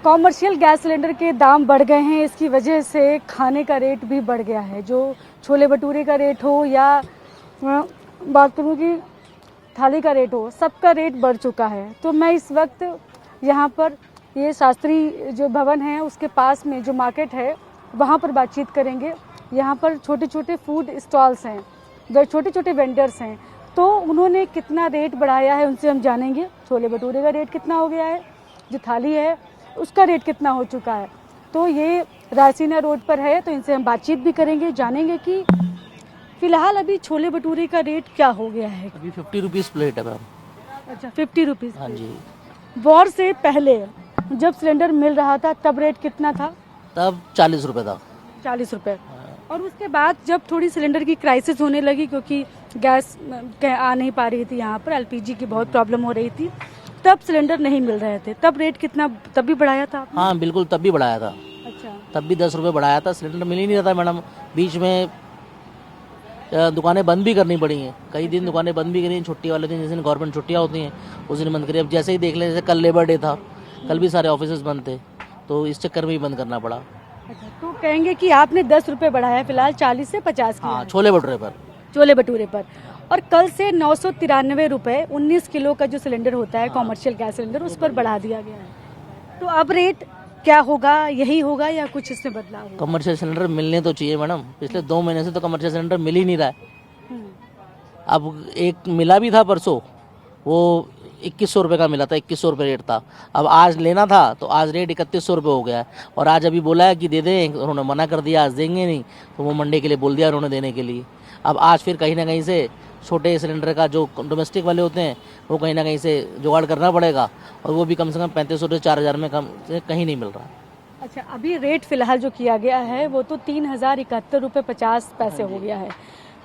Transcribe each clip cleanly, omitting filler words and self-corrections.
Commercial gas cylinder के दाम बढ़ गए हैं, इसकी वजह से खाने का रेट भी बढ़ गया है। जो छोले भटूरे का रेट हो या बात करूँ कि थाली का रेट हो, सबका रेट बढ़ चुका है। तो मैं इस वक्त यहाँ पर ये शास्त्री जो भवन है उसके पास में जो मार्केट है वहाँ पर बातचीत करेंगे। यहाँ पर छोटे छोटे फूड स्टॉल्स हैं, छोटे छोटे वेंडर्स हैं, तो उन्होंने कितना रेट बढ़ाया है उनसे हम जानेंगे। छोले भटूरे का रेट कितना हो गया है, जो थाली है उसका रेट कितना हो चुका है। तो ये रायसीना रोड पर है, तो इनसे हम बातचीत भी करेंगे, जानेंगे कि फिलहाल अभी छोले भटूरे का रेट क्या हो गया है। अभी 50 रुपीज़ प्लेट है मैम। अच्छा, 50 रुपीज़। हाँ जी। वॉर से पहले जब सिलेंडर मिल रहा था तब रेट कितना था? तब 40 रुपये था। 40 रुपये। और उसके बाद जब थोड़ी सिलेंडर की क्राइसिस होने लगी, क्योंकि गैस आ नहीं पा रही थी, यहाँ पर एलपीजी की बहुत प्रॉब्लम हो रही थी, तब सिलेंडर नहीं मिल रहे थे, तब रेट कितना, तब भी बढ़ाया था आपने? हाँ बिल्कुल, तब भी बढ़ाया था। अच्छा, तब भी 10 रुपये बढ़ाया था। सिलेंडर मिल ही नहीं रहा था मैडम। बीच में दुकानें बंद भी करनी पड़ी हैं, कई दिन दुकानें बंद भी करी हैं। छुट्टी वाले दिन, जिस दिन गवर्नमेंट छुट्टियाँ होती हैं उस दिन बंद करी। अब जैसे ही देख लें, जैसे कल लेबर डे था, कल भी सारे ऑफिस बंद थे, तो इस चक्कर में ही बंद करना पड़ा। अच्छा, तो कहेंगे कि आपने 10 रुपये बढ़ाया, फिलहाल 40 से 50 किया हाँ, है छोले भटूरे पर। छोले भटूरे पर। और कल से 993 रुपये 19 किलो का जो सिलेंडर होता है, कॉमर्शियल गैस सिलेंडर, उस पर बढ़ा दिया गया है। तो अब रेट क्या होगा, यही होगा या कुछ इसमें बदलाव होगा? कमर्शियल सिलेंडर मिलने तो चाहिए मैडम। पिछले 2 महीने से तो कमर्शियल सिलेंडर मिल ही नहीं रहा है। अब एक मिला भी था परसों, वो 2100 रुपये का मिला था, 2100 रुपये रेट था। अब आज लेना था तो आज रेट 3100 रुपये हो गया है। और आज अभी बोला है कि दे दें, उन्होंने मना कर दिया, आज देंगे नहीं, तो वो मंडे के लिए बोल दिया उन्होंने देने के लिए। अब आज फिर कहीं ना कहीं से छोटे सिलेंडर का जो डोमेस्टिक वाले होते हैं वो कहीं ना कहीं से जुगाड़ करना पड़ेगा, और वो भी कम से कम 3500 से 4000 में कम से कहीं नहीं मिल रहा। अच्छा, अभी रेट फिलहाल जो किया गया है वो तो 3071 रुपये 50 पैसे हो गया है।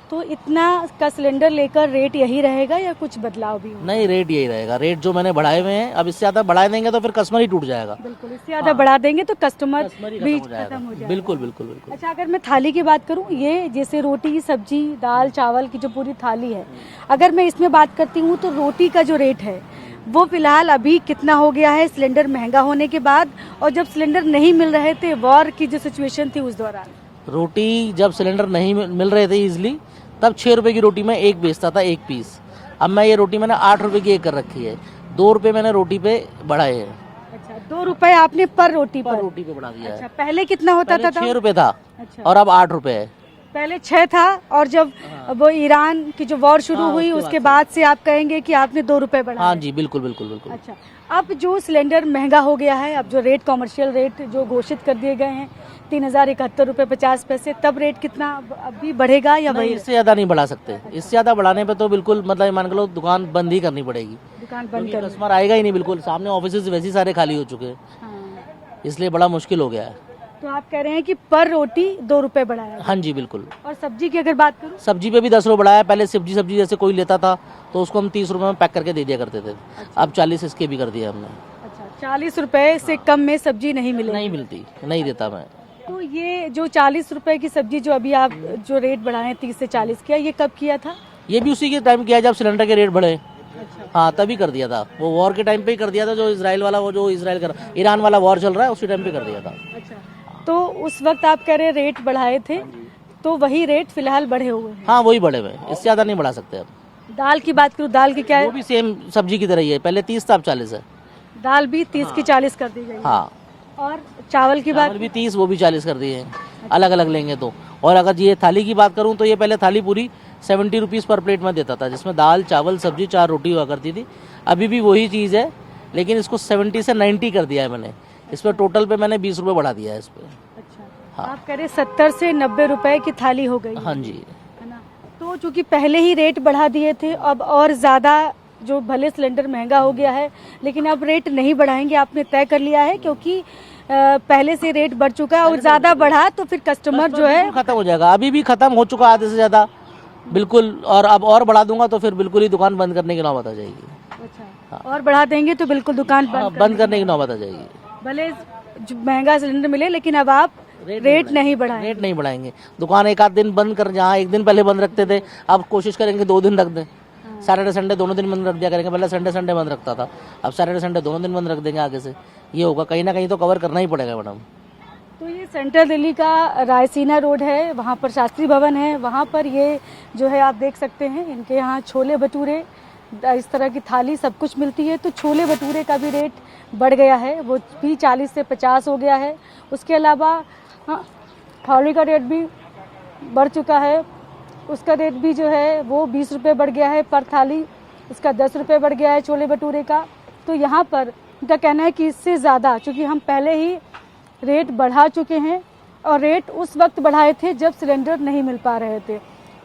तो इतना का सिलेंडर लेकर रेट यही रहेगा या कुछ बदलाव भी होगा? नहीं, रेट यही रहेगा। रेट जो मैंने बढ़ाए हुए हैं, अब इससे ज़्यादा बढ़ा देंगे तो फिर कस्टमर ही टूट जाएगा। बिल्कुल, इससे ज़्यादा बढ़ा देंगे तो कस्टमर भी खत्म हो जाएगा। बिल्कुल बिल्कुल बिल्कुल। अच्छा, अगर मैं थाली की बात करूं, ये जैसे रोटी, सब्जी, दाल, चावल की जो पूरी थाली है, अगर मैं इसमें बात करती हूँ तो रोटी का जो रेट है वो फिलहाल अभी कितना हो गया है सिलेंडर महंगा होने के बाद, और जब सिलेंडर नहीं मिल रहे थे, वॉर की जो सिचुएशन थी उस दौरान? रोटी जब सिलेंडर नहीं मिल रहे थे इजीली, तब 6 रुपए की रोटी में एक बेचता था, एक पीस। अब मैं ये रोटी मैंने 8 रुपए की एक कर रखी है। 2 रुपए मैंने रोटी पे बढ़ाए हैं। अच्छा, 2 रुपए आपने पर रोटी पर रोटी पे बढ़ा दिया अच्छा, है। पहले कितना होता था? 6 रुपए था। अच्छा, और अब 8 रुपए है। पहले 6 था, और जब वो ईरान की जो वॉर शुरू हुई उसके बाद से आप कहेंगे कि आपने 2 रुपए बढ़ाए? हाँ जी, बिल्कुल बिल्कुल बिल्कुल। अच्छा, अब जो सिलेंडर महंगा हो गया है, अब जो रेट कॉमर्शियल रेट जो घोषित कर दिए गए हैं 3071 रुपये 50 पैसे, तब रेट कितना अभी बढ़ेगा या वही? इससे ज्यादा नहीं बढ़ा सकते। इससे ज्यादा बढ़ाने पे तो बिल्कुल मतलब मान के लो दुकान बंद ही करनी पड़ेगी। दुकान बंद कर, कस्टमर आएगा ही नहीं। बिल्कुल, सामने ऑफिस वैसे ही सारे खाली हो चुके हैं, इसलिए बड़ा मुश्किल हो गया है। तो आप कह रहे हैं कि पर रोटी 2 रुपए बढ़ाया? हाँ जी बिल्कुल। और सब्जी की अगर बात करूँ? सब्जी पे भी 10 रुपये बढ़ाया। पहले सब्जी जैसे कोई लेता था तो उसको हम 30 रुपये में पैक करके दे दिया करते थे। अब 40 इसके भी कर दिया हमने। अच्छा, 40 रुपए से कम में सब्जी नहीं मिलेगी? नहीं मिलती, नहीं देता मैं। तो ये जो 40 रुपए की सब्जी जो अभी आप जो रेट बढ़ाए 30 से 40 किया, ये कब किया था? ये भी उसी के टाइम किया जब सिलेंडर के रेट बढ़े। अच्छा, हाँ, तभी कर दिया था। वो वॉर के टाइम पे ही कर दिया था, जो इजराइल वाला, वो जो इजराइल का ईरान वाला वॉर चल रहा है उसी टाइम पे कर दिया था। अच्छा, तो उस वक्त आप कह रहे रेट बढ़ाए थे, तो वही रेट फिलहाल बढ़े हुए हैं? हाँ, वही बढ़े हुए, इससे ज्यादा नहीं बढ़ा सकते अब। दाल की बात करूँ, दाल की क्या है? वो भी सेम सब्जी की तरह ही है, पहले 30 था, अब 40 है। दाल भी 30 की 40 कर दी गई है। हाँ, और चावल की बात? चावल भी 30, वो भी 40 कर दिए हैं, अलग अलग लेंगे तो। और अगर ये थाली की बात करूँ तो ये पहले थाली पूरी 70 रुपीज़ पर प्लेट में देता था, जिसमें दाल, चावल, सब्जी, 4 रोटी हुआ करती थी। अभी भी वही चीज़ है, लेकिन इसको 70 से 90 कर दिया है मैंने। इस पर टोटल पे मैंने 20 रुपये बढ़ा दिया है इस पर। अच्छा, हाँ। आप कह रहे 70 से 90 रुपए की थाली हो गई? हाँ जी। है ना? तो चूंकि पहले ही रेट बढ़ा दिए थे, अब और ज़्यादा जो भले सिलेंडर महंगा हो गया है, लेकिन अब रेट नहीं बढ़ाएंगे, आपने तय कर लिया है, क्योंकि पहले से रेट बढ़ चुका है, और ज़्यादा बढ़ा तो फिर कस्टमर जो है खत्म हो जाएगा। अभी भी खत्म हो चुका आधे से ज़्यादा, बिल्कुल। और अब और बढ़ा दूंगा तो फिर बिल्कुल ही दुकान बंद करने की नौबत आ जाएगी। अच्छा, और बढ़ा देंगे तो बिल्कुल दुकान बंद करने की नौबत आ जाएगी। भले महंगा सिलेंडर मिले, लेकिन अब आप रेट नहीं बढ़ाएंगे? रेट नहीं बढ़ाएंगे। दुकान एक आध दिन बंद कर, जहाँ एक दिन पहले बंद रखते थे, अब कोशिश करेंगे 2 दिन रख दें। सैटरडे संडे दोनों दिन बंद रख दिया करेंगे, पहले संडे संडे बंद रखता था, अब सैटरडे संडे दोनों दिन बंद रख देंगे आगे से। ये होगा, कहीं ना कहीं तो कवर करना ही पड़ेगा मैडम। तो ये सेंट्रल दिल्ली का रायसीना रोड है, वहाँ पर शास्त्री भवन है, वहाँ पर ये जो है आप देख सकते हैं, इनके यहाँ छोले भटूरे, इस तरह की थाली सब कुछ मिलती है। तो छोले भटूरे का भी रेट बढ़ गया है, वो भी 40 से 50 हो गया है। उसके अलावा थाली का रेट भी बढ़ चुका है, उसका रेट भी जो है वो 20 रुपये बढ़ गया है पर थाली, उसका 10 रुपये बढ़ गया है छोले भटूरे का। तो यहाँ पर उनका कहना है कि इससे ज़्यादा, चूँकि हम पहले ही रेट बढ़ा चुके हैं, और रेट उस वक्त बढ़ाए थे जब सिलेंडर नहीं मिल पा रहे थे,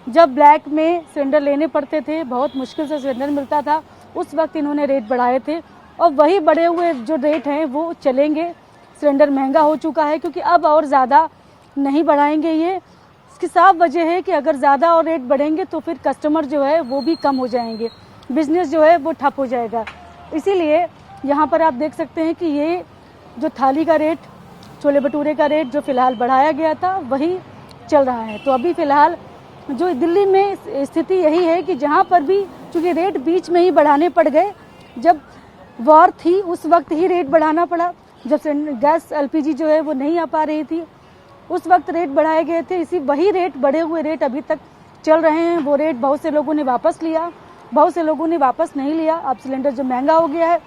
जब ब्लैक में सिलेंडर लेने पड़ते थे, बहुत मुश्किल से सिलेंडर मिलता था, उस वक्त इन्होंने रेट बढ़ाए थे। और वही बढ़े हुए जो रेट हैं वो चलेंगे। सिलेंडर महंगा हो चुका है, क्योंकि अब और ज़्यादा नहीं बढ़ाएंगे ये। इसकी साफ वजह है कि अगर ज़्यादा और रेट बढ़ेंगे तो फिर कस्टमर जो है वो भी कम हो जाएंगे, बिजनेस जो है वो ठप हो जाएगा। इसीलिए यहाँ पर आप देख सकते हैं कि ये जो थाली का रेट, छोले भटूरे का रेट जो फिलहाल बढ़ाया गया था वही चल रहा है। तो अभी फिलहाल जो दिल्ली में स्थिति यही है कि जहाँ पर भी चूँकि रेट बीच में ही बढ़ाने पड़ गए, जब वॉर थी उस वक्त ही रेट बढ़ाना पड़ा, जब गैस LPG जो है वो नहीं आ पा रही थी उस वक्त रेट बढ़ाए गए थे। इसी वही रेट, बढ़े हुए रेट अभी तक चल रहे हैं। वो रेट बहुत से लोगों ने वापस लिया, बहुत से लोगों ने वापस नहीं लिया। अब सिलेंडर जो महंगा हो गया है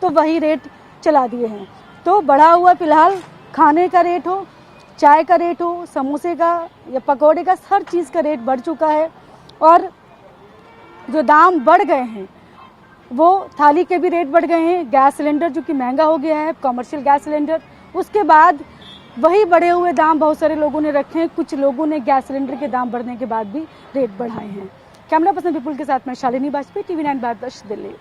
तो वही रेट चला दिए हैं। तो बढ़ा हुआ फिलहाल खाने का रेट हो, चाय का रेट हो, समोसे का या पकौड़े का, हर चीज़ का रेट बढ़ चुका है। और जो दाम बढ़ गए हैं वो थाली के भी रेट बढ़ गए हैं। गैस सिलेंडर जो कि महंगा हो गया है, कमर्शियल गैस सिलेंडर, उसके बाद वही बढ़े हुए दाम बहुत सारे लोगों ने रखे हैं। कुछ लोगों ने गैस सिलेंडर के दाम बढ़ने के बाद भी रेट बढ़ाए हैं। कैमरा पर्सन विपुल के साथ मैं शालिनी वाजपेयी, TV9 भारतवर्ष, दिल्ली।